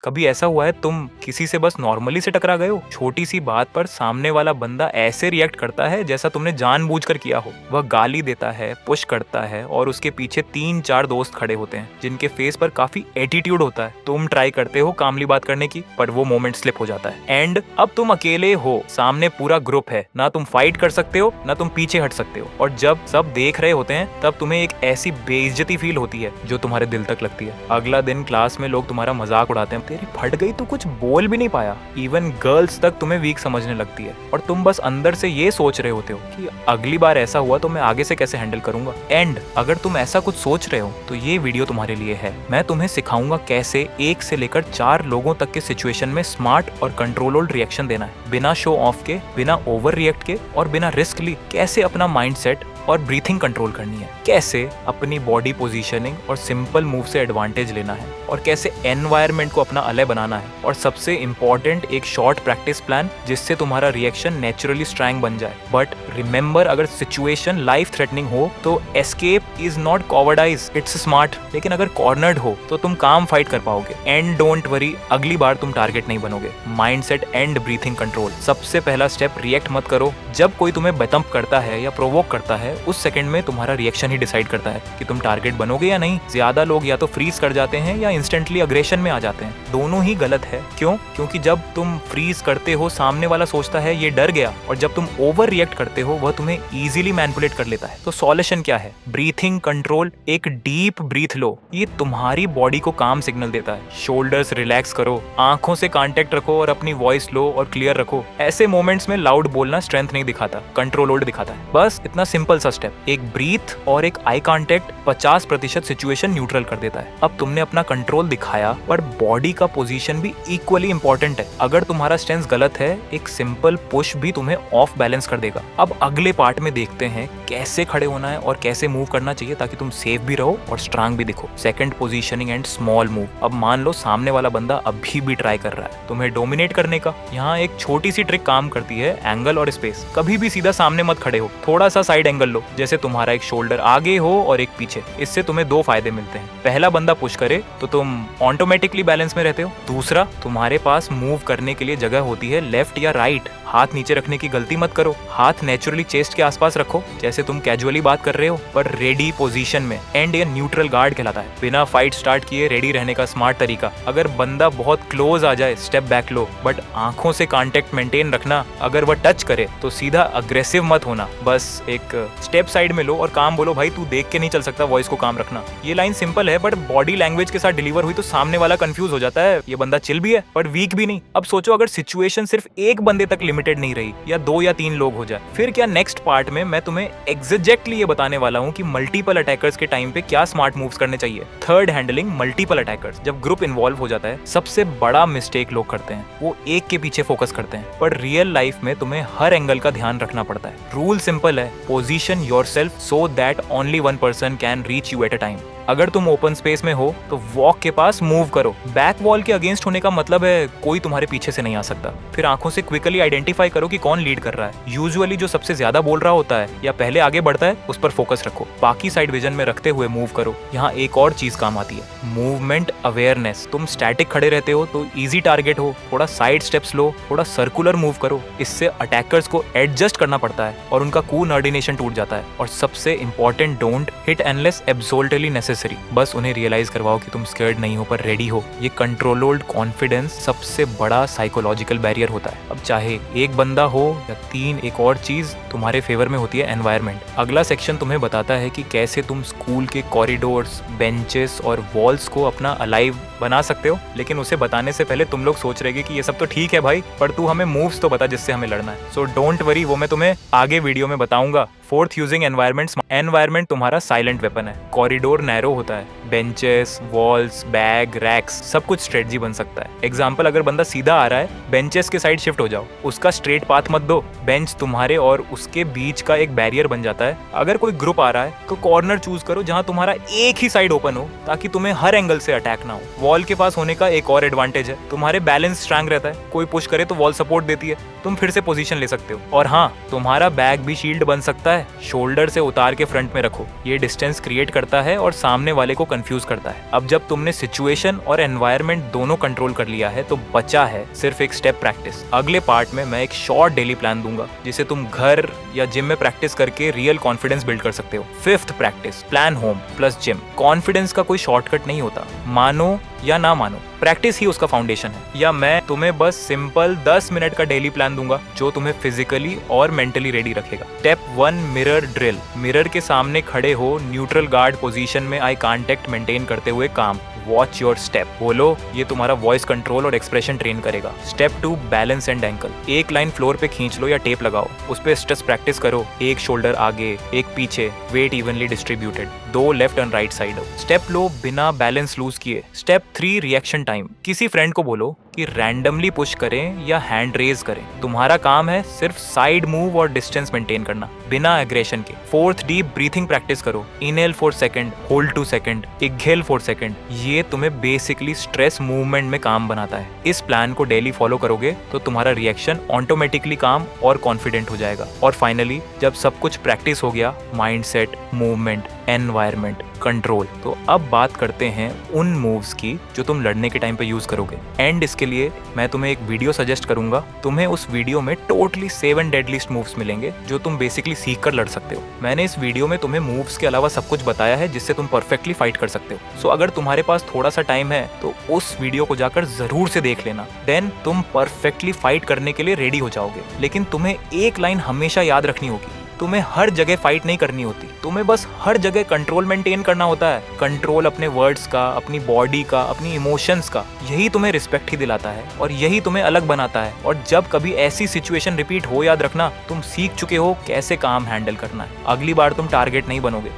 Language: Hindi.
कभी ऐसा हुआ है तुम किसी से बस नॉर्मली से टकरा गए हो, छोटी सी बात पर सामने वाला बंदा ऐसे रिएक्ट करता है जैसा तुमने जानबूझकर किया हो। वह गाली देता है, पुश करता है और उसके पीछे 3-4 दोस्त खड़े होते हैं जिनके फेस पर काफी एटीट्यूड होता है। तुम ट्राई करते हो कामली बात करने की, पर वो मोमेंट स्लिप हो जाता है एंड अब तुम अकेले हो, सामने पूरा ग्रुप है, ना तुम फाइट कर सकते हो ना तुम पीछे हट सकते हो। और जब सब देख रहे होते हैं तब तुम्हें एक ऐसी बेइज्जती फील होती है जो तुम्हारे दिल तक लगती है। अगला दिन क्लास में लोग तुम्हारा मजाक उड़ाते हैं, तेरी फट गई, तू कुछ बोल भी नहीं पाया। इवन गर्ल्स तक तुम्हें वीक समझने लगती है और तुम बस अंदर से ये सोच रहे होते हो कि अगली बार ऐसा हुआ तो मैं आगे से कैसे हैंडल करूंगा। एंड अगर तुम ऐसा कुछ सोच रहे हो तो ये वीडियो तुम्हारे लिए है। मैं तुम्हें सिखाऊंगा कैसे 1 से लेकर 4 लोगों तक के सिचुएशन में स्मार्ट और कंट्रोल्ड रिएक्शन देना है, बिना शो ऑफ के, बिना ओवर रिएक्ट के और बिना रिस्क ली। कैसे अपना माइंडसेट और ब्रीथिंग कंट्रोल करनी है, कैसे अपनी बॉडी पोजीशनिंग और सिंपल मूव से एडवांटेज लेना है, और कैसे एनवायरनमेंट को अपना अलग बनाना है, और सबसे इंपॉर्टेंट एक शॉर्ट प्रैक्टिस प्लान जिससे तुम्हारा रिएक्शन नेचुरली स्ट्रांग बन जाए। बट रिमेंबर, अगर सिचुएशन लाइफ थ्रेटनिंग हो तो escape is not cowardice, it's smart. लेकिन अगर कॉर्नर्ड हो तो तुम काम फाइट कर पाओगे। एंड डोंट वरी, अगली बार तुम टारगेट नहीं बनोगे। Mindset and breathing control. सबसे पहला स्टेप, रिएक्ट मत करो। जब कोई तुम्हें बटम्प करता है या प्रोवोक करता है, उस सेकंड में तुम्हारा रिएक्शन ही डिसाइड करता है कि तुम टारगेट बनोगे या नहीं। ज्यादा लोग या तो फ्रीज कर जाते हैं या इंस्टेंटली अग्रेशन में आ जाते हैं। दोनों ही गलत है। क्यों? क्योंकि जब तुम फ्रीज करते हो सामने वाला सोचता है ये डर गया, और जब तुम ओवर रिएक्ट करते हो वह तुम्हें इजीली मैनिपुलेट कर लेता है। तो सॉल्यूशन क्या है? Breathing control. एक डीप ब्रीथ लो, ये तुम्हारी बॉडी को काम सिग्नल देता है। शोल्डर्स रिलैक्स करो, आंखों से कांटेक्ट रखो और अपनी वॉइस लो और क्लियर रखो। ऐसे मोमेंट्स में लाउड बोलना स्ट्रेंथ नहीं दिखाता, कंट्रोल्ड दिखाता है। बस इतना सिंपल सा स्टेप, एक ब्रीथ और एक आई कांटेक्ट 50% सिचुएशन न्यूट्रल कर देता है। अब तुमने अपना कंट्रोल दिखाया, पर बॉडी का पोजीशन भी इक्वली इंपॉर्टेंट है। अगर तुम्हारा स्टेंस गलत है, एक सिंपल पुश भी तुम्हें ऑफ बैलेंस कर देगा। अब अगले पार्ट में देखते हैं कैसे खड़े होना है और कैसे मूव करना चाहिए ताकि तुम सेफ भी रहो और स्ट्रांग भी दिखो। Second, positioning and small move. अब मान लो सामने वाला बंदा अभी भी ट्राई कर रहा है तुम्हें डोमिनेट करने का। यहाँ एक छोटी सी ट्रिक काम करती है, एंगल और स्पेस। कभी भी सीधा सामने मत खड़े हो, थोड़ा सा साइड एंगल लो, जैसे तुम्हारा एक शोल्डर आगे हो और एक पीछे। इससे तुम्हें 2 फायदे मिलते हैं। पहला, बंदा पुश करे तो तुम ऑटोमेटिकली बैलेंस में रहते हो। दूसरा, तुम्हारे पास मूव करने के लिए जगह होती है, लेफ्ट या राइट। हाथ नीचे रखने की गलती मत करो, हाथ नेचुरली चेस्ट के आसपास रखो जैसे तुम कैजुअली बात कर रहे हो, पर रेडी पोजीशन में। एंड ये न्यूट्रल गार्ड कहलाता है। बिना फाइट स्टार्ट किए रेडी रहने का स्मार्ट तरीका। अगर बंदा बहुत क्लोज आ जाए, स्टेप बैक लो, बट आंखों से कांटेक्ट मेंटेन रखना। अगर वह टच करे तो सीधा अग्रेसिव मत होना, बस एक स्टेप साइड में लो और काम बोलो, भाई तू देख के नहीं चल सकता, वॉइस को काम रखना। ये लाइन सिंपल है, बट बॉडी लैंग्वेज के साथ डिलीवर हुई तो सामने वाला कंफ्यूज हो जाता है, ये बंदा चिल भी है पर वीक भी नहीं। अब सोचो, अगर सिचुएशन सिर्फ एक बंदे तक लिमिटेड नहीं रही या 2 या 3 लोग हो जाए, फिर क्या? नेक्स्ट पार्ट में मैं तुम्हें एग्जैक्टली ये बताने वाला हूँ कि मल्टीपल अटैकर्स के टाइम पे क्या स्मार्ट मूव्स करने चाहिए। Third, handling multiple attackers. जब ग्रुप इन्वॉल्व हो जाता है, सबसे बड़ा मिस्टेक लोग करते हैं, वो एक के पीछे फोकस करते हैं, पर रियल लाइफ में तुम्हें हर एंगल का ध्यान रखना पड़ता है। रूल सिंपल है, position yourself so that only one person can reach you at a time. अगर तुम ओपन स्पेस में हो तो वॉक के पास मूव करो। बैक वॉल के अगेंस्ट होने का मतलब है कोई तुम्हारे पीछे से नहीं आ सकता। फिर आंखों से क्विकली आइडेंटिफाई करो कि कौन लीड कर रहा है। यूजुअली जो सबसे ज्यादा बोल रहा होता है या पहले आगे बढ़ता है, उस पर फोकस रखो। बाकी साइड विजन में रखते हुए मूव करो। यहाँ एक और चीज काम आती है, मूवमेंट अवेयरनेस। तुम स्टैटिक खड़े रहते हो तो इजी टारगेट हो, थोड़ा साइड स्टेप्स लो, थोड़ा सर्कुलर मूव करो। इससे अटैकर्स को एडजस्ट करना पड़ता है और उनका कोऑर्डिनेशन टूट जाता है। और सबसे important, don't hit unless absolutely necessary. बस उन्हें रियलाइज करवाओ कि तुम स्कैर्ड नहीं हो पर रेडी हो। ये कंट्रोल्ड कॉन्फिडेंस सबसे बड़ा साइकोलॉजिकल बैरियर होता है। अब चाहे एक बंदा हो या 3, एक और चीज तुम्हारे फेवर में होती है, एनवायरनमेंट। अगला सेक्शन तुम्हें बताता है कि कैसे तुम स्कूल के कॉरिडोर्स, बेंचेस और वॉल्स को अपना अलाइव बना सकते हो। लेकिन उसे बताने से पहले तुम लोग सोच रहे कि ये सब तो ठीक है भाई, पर तू हमें मूव्स तो बता जिससे हमें लड़ना है। सो डोंट वरी, वो मैं तुम्हें आगे वीडियो में बताऊंगा। Fourth, using environments. एनवायरनमेंट तुम्हारा साइलेंट वेपन है। कॉरिडोर नैरो होता है, बेंचेस, वॉल्स, बैग, रैक्स, सब कुछ स्ट्रेटजी बन सकता है। एग्जाम्पल, अगर बंदा सीधा आ रहा है, बेंचेस के साइड शिफ्ट हो जाओ, उसका स्ट्रेट पाथ मत दो। बेंच तुम्हारे और उसके बीच का एक बैरियर बन जाता है। अगर कोई ग्रुप आ रहा है तो कॉर्नर चूज करो जहां तुम्हारा एक ही साइड ओपन हो, ताकि तुम्हें हर एंगल से अटैक ना हो। वॉल के पास होने का एक और एडवांटेज है, तुम्हारे बैलेंस स्ट्रांग रहता है। कोई पुश करे तो वॉल सपोर्ट देती है, तुम फिर से पोजीशन ले सकते हो। और हाँ, तुम्हारा बैग भी शील्ड बन सकता है। है, शोल्डर से उतार के फ्रंट में रखो। ये डिस्टेंस क्रिएट करता है और सामने वाले को कंफ्यूज करता है। अब जब तुमने सिचुएशन और एनवायरनमेंट दोनों कंट्रोल कर लिया है तो बचा है सिर्फ एक स्टेप प्रैक्टिस। अगले पार्ट में मैं एक शॉर्ट डेली प्लान दूंगा जिसे तुम घर या जिम में प्रैक्टिस करके रियल कॉन्फिडेंस बिल्ड कर सकते हो। 5th practice, plan home plus gym. Confidence का कोई शॉर्टकट नहीं होता, मानो या ना मानो, प्रैक्टिस ही उसका फाउंडेशन है। या मैं तुम्हें बस सिंपल 10 मिनट का डेली प्लान दूंगा जो तुम्हें फिजिकली और मेंटली रेडी रखेगा। Step 1, mirror drill. मिरर के सामने खड़े हो, न्यूट्रल गार्ड पोजीशन में आई कांटेक्ट मेंटेन करते हुए काम। वॉच योर स्टेप, बोलो, ये तुम्हारा वॉइस कंट्रोल और एक्सप्रेशन ट्रेन करेगा। Step 2, balance and ankle. एक लाइन फ्लोर पे खींच लो या टेप लगाओ, उस पे स्ट्रेस प्रैक्टिस करो। एक शोल्डर आगे, एक पीछे, weight evenly distributed, 2 left and right side. Step लो बिना बैलेंस लूज किए। Step 3, reaction time. किसी फ्रेंड को बोलो कि रैंडमली पुश करें या हैंड रेज करें। तुम्हारा काम है सिर्फ साइड मूव और डिस्टेंस मेंटेन करना बिना एग्रेशन के। 4th, डीप ब्रीथिंग प्रैक्टिस करो। Inhale 4 second, hold 2 second, exhale 4 second. ये तुम्हें बेसिकली स्ट्रेस मूवमेंट में काम बनाता है। इस प्लान को डेली फॉलो करोगे तो तुम्हारा रिएक्शन ऑटोमेटिकली काम और कॉन्फिडेंट हो जाएगा। और फाइनली जब सब कुछ प्रैक्टिस हो गया, माइंडसेट, मूवमेंट, एनवायरनमेंट, कंट्रोल, तो अब बात करते हैं उन मूव्स की जो तुम लड़ने के टाइम पे यूज करोगे। एंड इसके लिए मैं तुम्हें एक वीडियो सजेस्ट करूंगा। तुम्हें उस वीडियो में टोटली 7 डेडलीस्ट मूव्स मिलेंगे जो तुम बेसिकली सीख कर लड़ सकते हो। मैंने इस वीडियो में तुम्हें मूव्स के अलावा सब कुछ बताया है जिससे तुम परफेक्टली फाइट कर सकते हो। सो अगर तुम्हारे पास थोड़ा सा टाइम है तो उस वीडियो को जाकर जरूर से देख लेना। देन तुम परफेक्टली फाइट करने के लिए रेडी हो जाओगे। लेकिन तुम्हें एक लाइन हमेशा याद रखनी होगी, तुम्हें हर जगह फाइट नहीं करनी होती, तुम्हें बस हर जगह कंट्रोल मेंटेन करना होता है। कंट्रोल अपने वर्ड्स का, अपनी बॉडी का, अपनी इमोशंस का। यही तुम्हें रिस्पेक्ट ही दिलाता है और यही तुम्हें अलग बनाता है। और जब कभी ऐसी सिचुएशन रिपीट हो, याद रखना तुम सीख चुके हो कैसे काम हैंडल करना है। अगली बार तुम टारगेट नहीं बनोगे,